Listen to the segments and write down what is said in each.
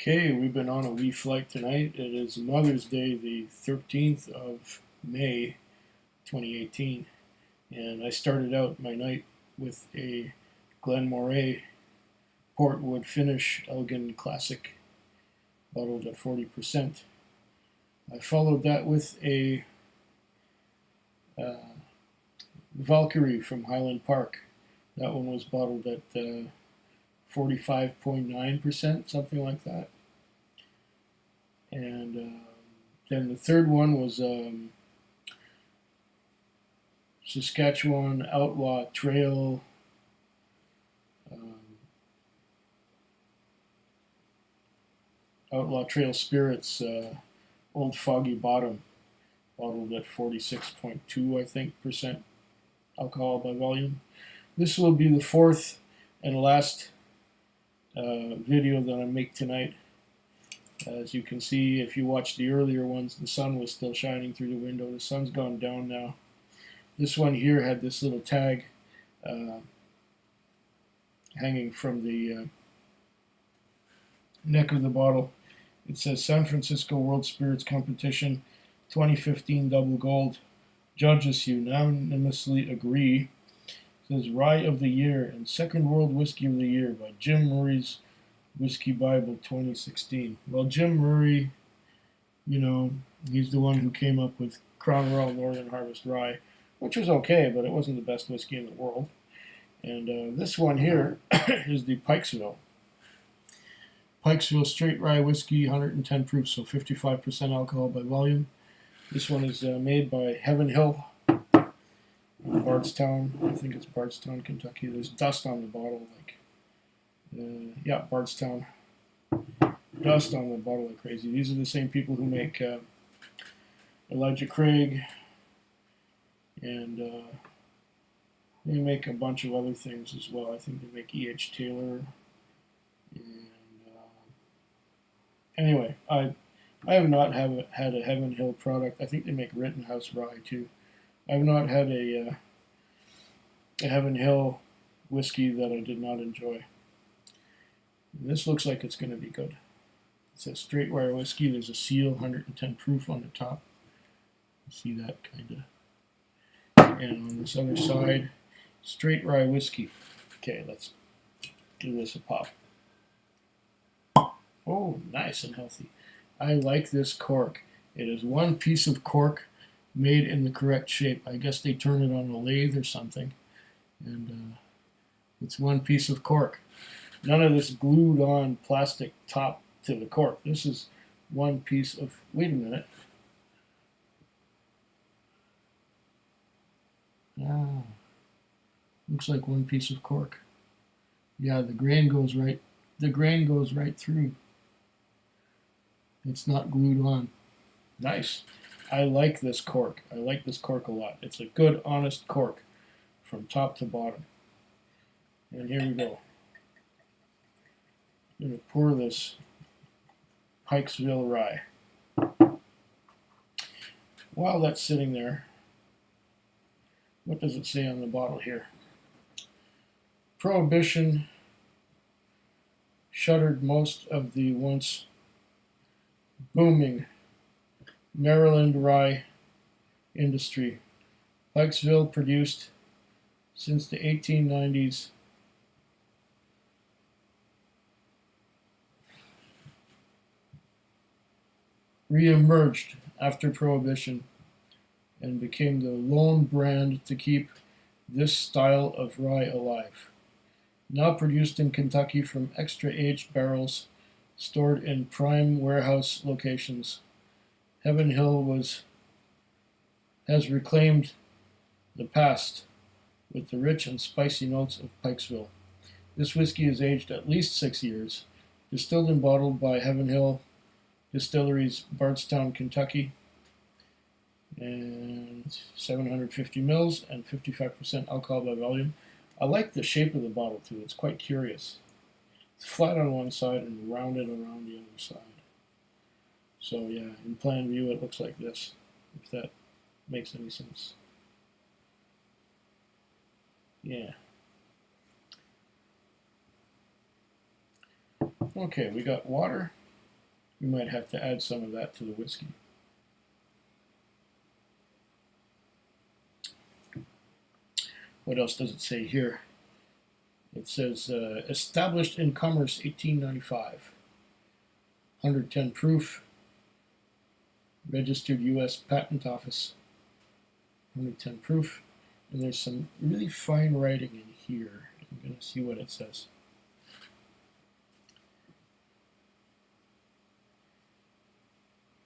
Okay, we've been on a wee flight tonight. It is Mother's Day, the 13th of May, 2018. And I started out my night with a Glenmorangie Portwood Finish Elgin Classic, bottled at 40%. I followed that with a Valkyrie from Highland Park. That one was bottled at 45.9%, something like that. And then the third one was Saskatchewan Outlaw Trail Spirits Old Foggy Bottom, bottled at 46.2, I think, percent alcohol by volume. This will be the fourth and last video that I make tonight. As you can see, if you watch the earlier ones, the sun was still shining through the window. The sun's gone down now. This one here had this little tag hanging from the neck of the bottle. It says San Francisco World Spirits Competition 2015 Double Gold. Judges unanimously agree. It says Rye of the Year and Second World Whiskey of the Year by Jim Murray's Whiskey Bible 2016. Well, Jim Murray, you know, he's the one who came up with Crown Royal Northern Harvest Rye, which was okay, but it wasn't the best whiskey in the world. And this one here is the Pikesville. Pikesville Straight Rye Whiskey, 110 proof, so 55% alcohol by volume. This one is made by Heaven Hill, Bardstown. I think it's Bardstown, Kentucky. There's dust on the bottle, like, yeah, Bardstown. Dust on the bottle like crazy. These are the same people who make Elijah Craig, and they make a bunch of other things as well. I think they make E.H. Taylor. And anyway, I have not had a Heaven Hill product. I think they make Rittenhouse Rye too. I have not had a Heaven Hill whiskey that I did not enjoy. And this looks like it's going to be good. It says Straight Rye Whiskey. There's a seal, 110 proof on the top. You see that kind of. And on this other side, Straight Rye Whiskey. Okay, let's give this a pop. Oh, nice and healthy. I like this cork. It is one piece of cork made in the correct shape. I guess they turn it on a lathe or something. And it's one piece of cork. None of this glued on plastic top to the cork. This is one piece of, wait a minute. Ah, looks like one piece of cork. Yeah, the grain goes right through. It's not glued on. Nice. I like this cork. I like this cork a lot. It's a good, honest cork from top to bottom. And here we go. I'm going to pour this Pikesville Rye. While that's sitting there, what does it say on the bottle here? Prohibition shuttered most of the once booming Maryland rye industry. Pikesville produced since the 1890s re-emerged after Prohibition and became the lone brand to keep this style of rye alive. Now produced in Kentucky from extra-aged barrels stored in prime warehouse locations, Heaven Hill has reclaimed the past with the rich and spicy notes of Pikesville. This whiskey is aged at least 6 years, distilled and bottled by Heaven Hill Distilleries, Bardstown, Kentucky, and 750 mils and 55% alcohol by volume. I like the shape of the bottle too. It's quite curious. It's flat on one side and rounded around the other side. So yeah, in plan view it looks like this, if that makes any sense. Yeah. Okay, we got water. You might have to add some of that to the whiskey. What else does it say here? It says established in commerce 1895, 110 proof, registered U.S. Patent Office, 110 proof, and there's some really fine writing in here. I'm going to see what it says.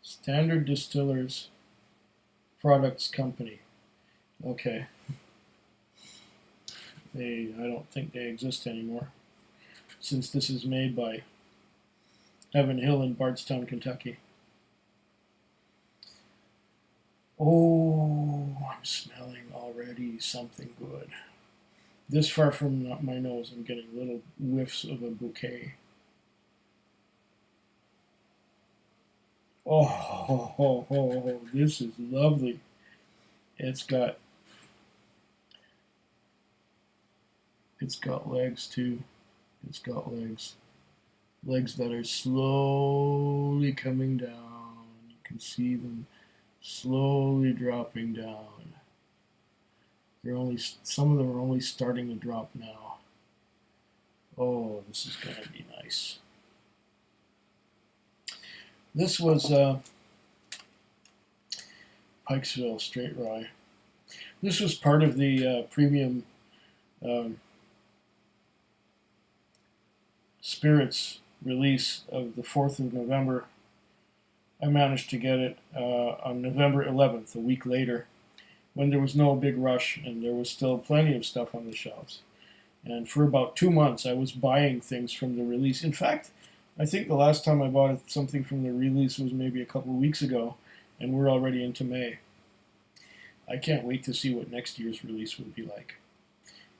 Standard Distillers Products Company. Okay. I don't think they exist anymore, since this is made by Heaven Hill in Bardstown, Kentucky. Oh, I'm smelling already something good. This far from my nose, I'm getting little whiffs of a bouquet. Oh, this is lovely. It's got legs too. It's got legs. Legs that are slowly coming down. You can see them slowly dropping down. Some of them are only starting to drop now. Oh, this is going to be nice. This was Pikesville Straight Rye. This was part of the premium spirits release of the 4th of November. I managed to get it on November 11th, a week later, when there was no big rush and there was still plenty of stuff on the shelves. And for about 2 months, I was buying things from the release. In fact, I think the last time I bought something from the release was maybe a couple of weeks ago, and we're already into May. I can't wait to see what next year's release will be like.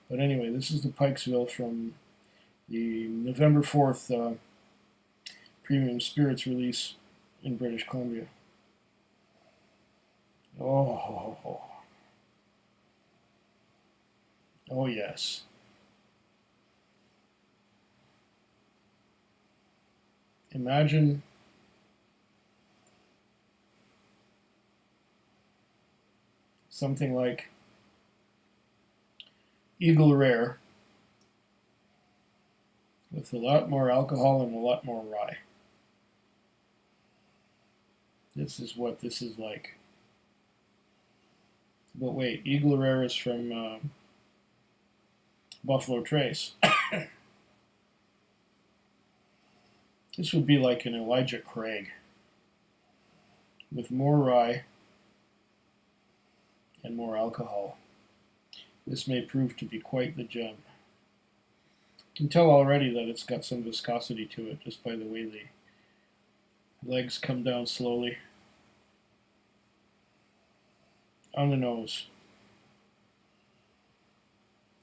But anyway, this is the Pikesville from the November 4th Premium Spirits release in British Columbia. Oh yes. Imagine something like Eagle Rare with a lot more alcohol and a lot more rye. This is what this is like. But wait, Eagle Rare is from Buffalo Trace. This would be like an Elijah Craig with more rye and more alcohol. This may prove to be quite the gem. You can tell already that it's got some viscosity to it just by the way the legs come down slowly. On the nose,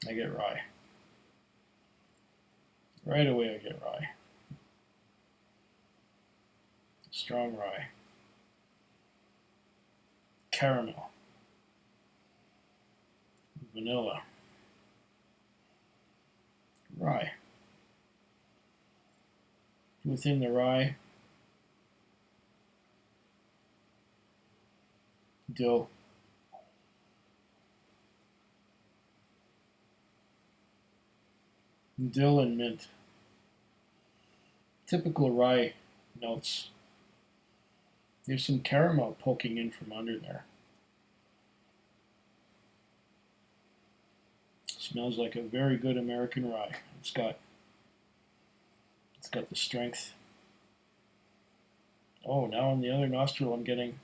I get rye. Right away I get rye. Strong rye. Caramel. Vanilla. Rye. Within the rye, dill. Dill and mint. Typical rye notes. There's some caramel poking in from under there. Smells like a very good American rye. It's got the strength. Oh, now on the other nostril I'm getting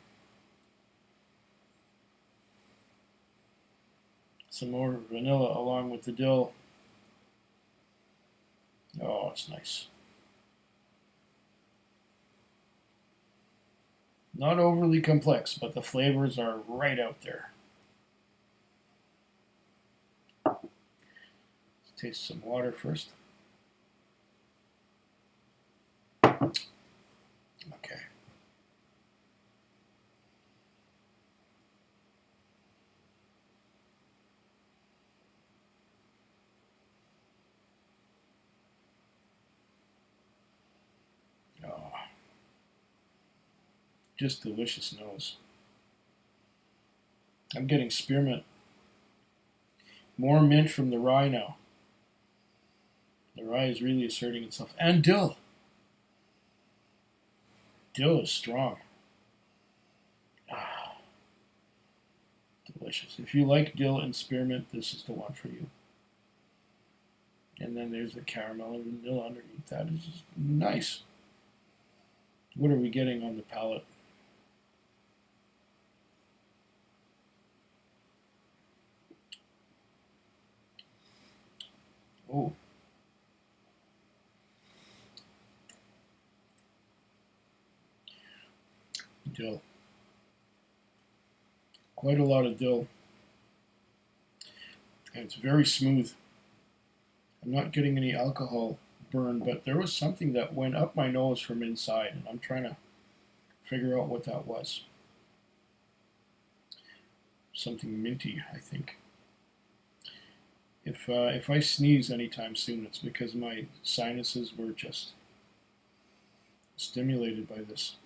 some more vanilla along with the dill. Oh, it's nice. Not overly complex, but the flavors are right out there. Let's taste some water first. Okay. Oh. Just delicious nose. I'm getting spearmint. More mint from the rye now. The rye is really asserting itself. And dill. Dill is strong. Ah, delicious. If you like dill and spearmint, this is the one for you. And then there's the caramel and vanilla underneath. That is just nice. What are we getting on the palate? Oh. Dill. Quite a lot of dill. And it's very smooth. I'm not getting any alcohol burn, but there was something that went up my nose from inside, and I'm trying to figure out what that was. Something minty, I think. If I sneeze anytime soon, it's because my sinuses were just stimulated by this.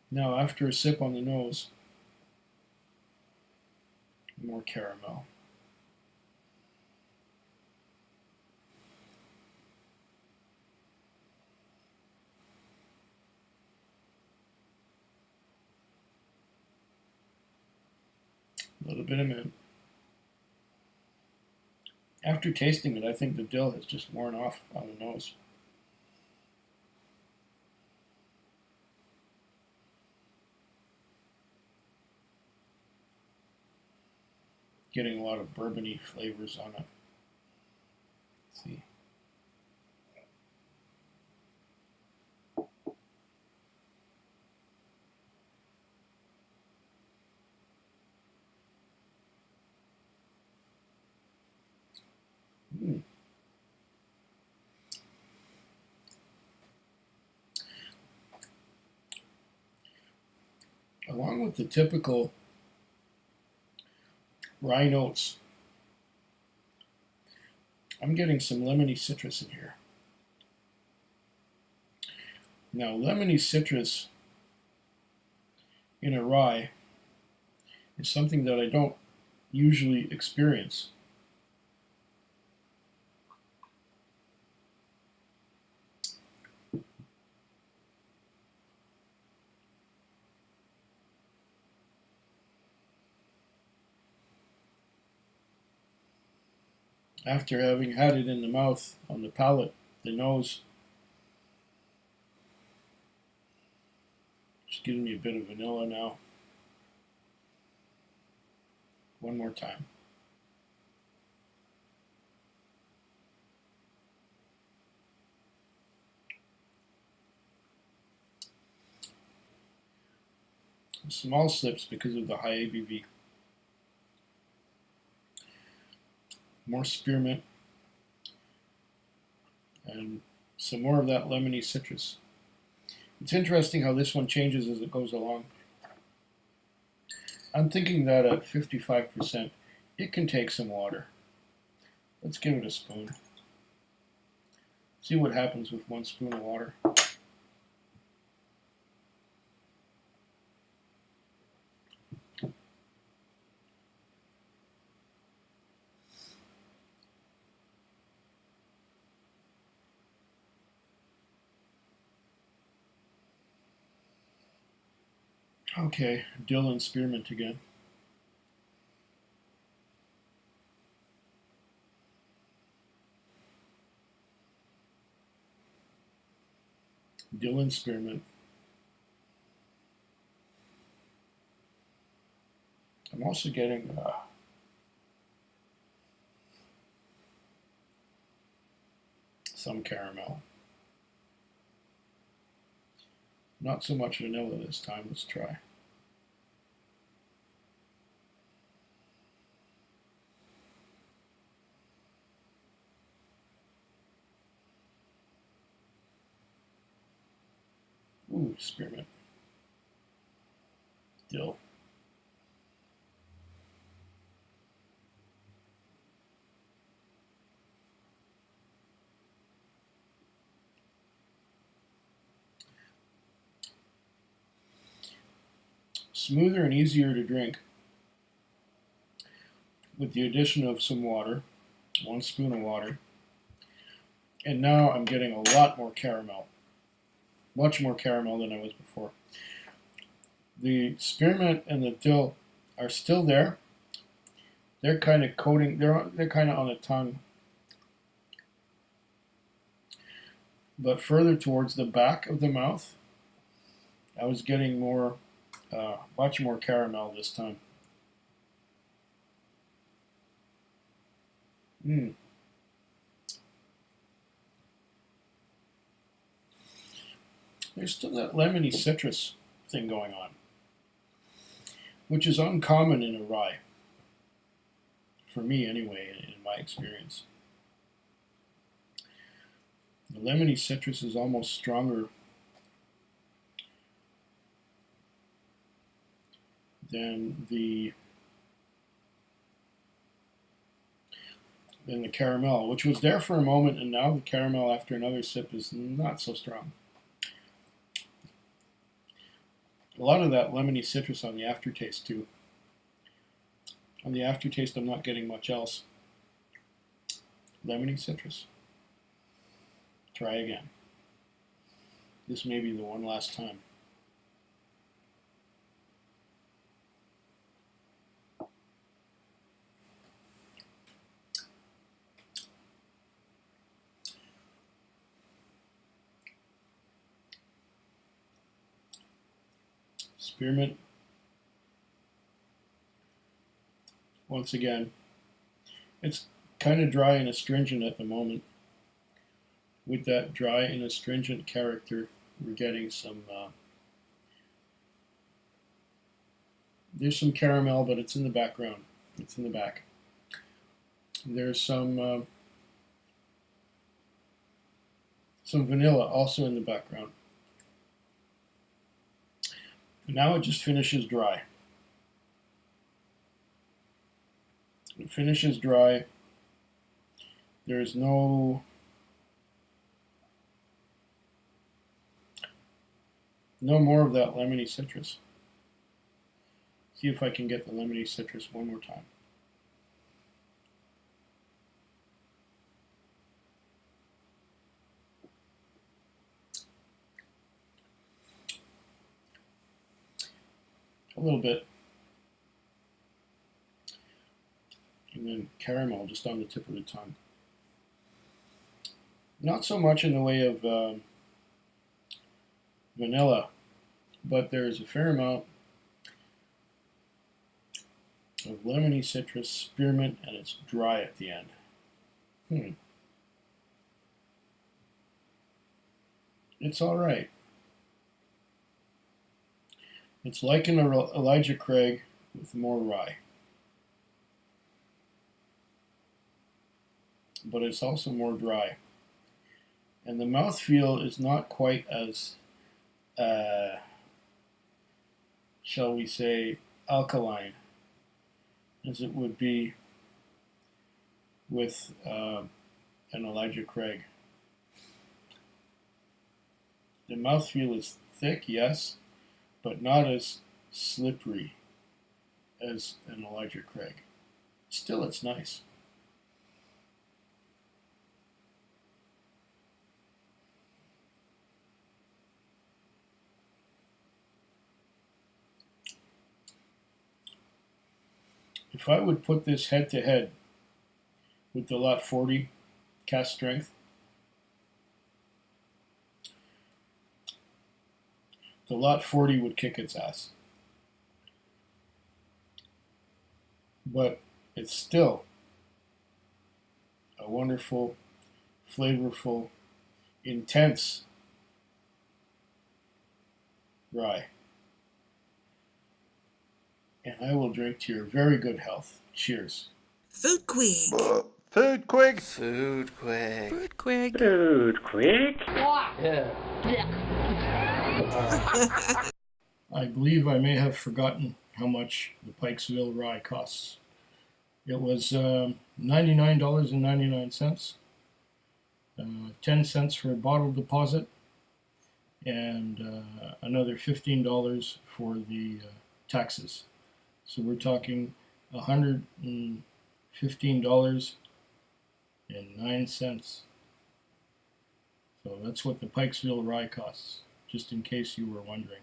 Now, after a sip on the nose, more caramel. A little bit of mint. After tasting it, I think the dill has just worn off on the nose. Getting a lot of bourbony flavors on it. Let's see. Along with the typical rye notes, I'm getting some lemony citrus in here. Now, lemony citrus in a rye is something that I don't usually experience. After having had it in the mouth, on the palate, the nose, just giving me a bit of vanilla now. One more time. Small sips because of the high ABV. More spearmint, and some more of that lemony citrus. It's interesting how this one changes as it goes along. I'm thinking that at 55%, it can take some water. Let's give it a spoon. See what happens with 1 spoon of water. Okay, dill and spearmint again. Dill and spearmint. I'm also getting some caramel. Not so much vanilla this time. Let's try. Ooh, spearmint. Dill. smoother and easier to drink with the addition of some water, 1 spoon of water. And now I'm getting a lot more caramel, much more caramel than I was before. The spearmint and the dill are still there. They're kind of coating, they're kind of on the tongue. But further towards the back of the mouth, I was getting more, much more caramel this time. There's still that lemony citrus thing going on, which is uncommon in a rye. For me, anyway, in my experience. The lemony citrus is almost stronger than the caramel, which was there for a moment, and now the caramel after another sip is not so strong. A lot of that lemony citrus on the aftertaste too. On the aftertaste, I'm not getting much else. Lemony citrus. Try again. This may be the one last time. Spearmint. Once again, it's kind of dry and astringent at the moment. With that dry and astringent character, we're getting some, there's some caramel, but it's in the background. It's in the back. There's some vanilla also in the background. And now it just finishes dry. It finishes dry. There's no more of that lemony citrus. See if I can get the lemony citrus one more time. A little bit. And then caramel just on the tip of the tongue. Not so much in the way of vanilla, but there's a fair amount of lemony citrus, spearmint, and it's dry at the end. It's all right. It's like an Elijah Craig with more rye. But it's also more dry. And the mouthfeel is not quite as, shall we say, alkaline as it would be with an Elijah Craig. The mouthfeel is thick, yes, but not as slippery as an Elijah Craig. Still, it's nice. If I would put this head to head with the Lot 40 cast strength, the Lot 40 would kick its ass. But it's still a wonderful, flavorful, intense rye. And I will drink to your very good health. Cheers. Food Quig. Food Quig. Food Quig. Food Quig. Food Quig. I believe I may have forgotten how much the Pikesville rye costs. It was $99.99, 10 cents for a bottle deposit, and another $15 for the taxes. So we're talking $115.09. So that's what the Pikesville rye costs, just in case you were wondering.